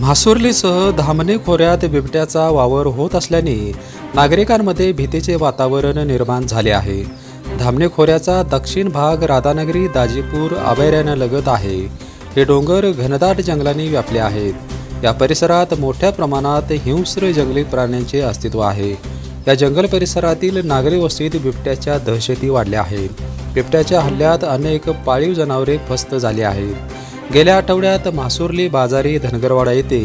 म्हासुर्लीसह धामणे खोऱ्यात बिबट्याचा वावर होत असल्याने नागरिकांमध्ये भीतीचे वातावरण निर्माण झाले आहे। धामणे खोऱ्याचा दक्षिण भाग राधानगरी दाजीपूर अभयारण्यालगत आहे। हे डोंगर घनदाट जंगलांनी व्यापले आहेत। या परिसरात मोठ्या प्रमाणात हिंस्र जंगली प्राण्यांचे अस्तित्व आहे। या जंगल परिसरातील नागरी वस्तीत बिबट्याच्या दहशती वाढल्या आहेत। बिबट्याच्या हल्ल्यात अनेक पाळीव जनावरे फस्त झाली आहेत। गेल्या आठवड्यात म्हासुर्ली बाजारी धनगरवाडा येथे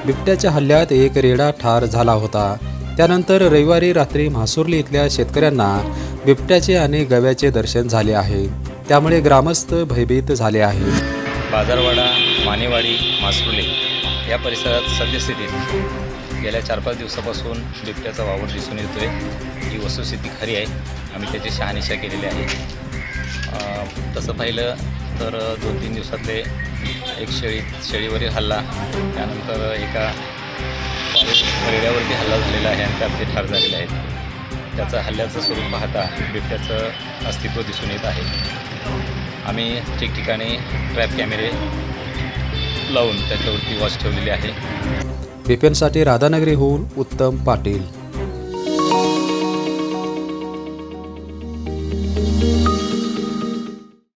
बिबट्याच्या हल्ल्यात एक रेडा ठार झाला होता। त्यानंतर रविवारी रात्री म्हासुर्ली इथल्या शेतकऱ्यांना बिबट्याचे आणि गव्याचे दर्शन झाले आहे। त्यामुळे ग्रामस्थ भयभीत झाले आहेत। बाजारवाडा, मानेवाडी, म्हासुर्ली या परिसरात सद्यस्थितीत गेल्या 4-5 दिवसापासून बिबट्याचा वावर दिसून येतोय। ही वस्तुस्थिती खरी आहे। आम्ही त्याची शहानिशा केलेली आहे। तसं पाहिलं तर 2-3 दिवसातले एक शेळीवरील हल्ला, त्यानंतर एका रेड्यावरती हल्ला झालेला आहे आणि त्यात ते ठार झालेले आहेत। त्याचा हल्ल्याचं स्वरूप पाहता बिबट्याचं अस्तित्व दिसून येत आहे। आम्ही ठिकठिकाणी ट्रॅप कॅमेरे लावून त्याच्यावरती वॉच ठेवलेली आहे। बीपीएनसाठी राधानगरीहून उत्तम पाटील।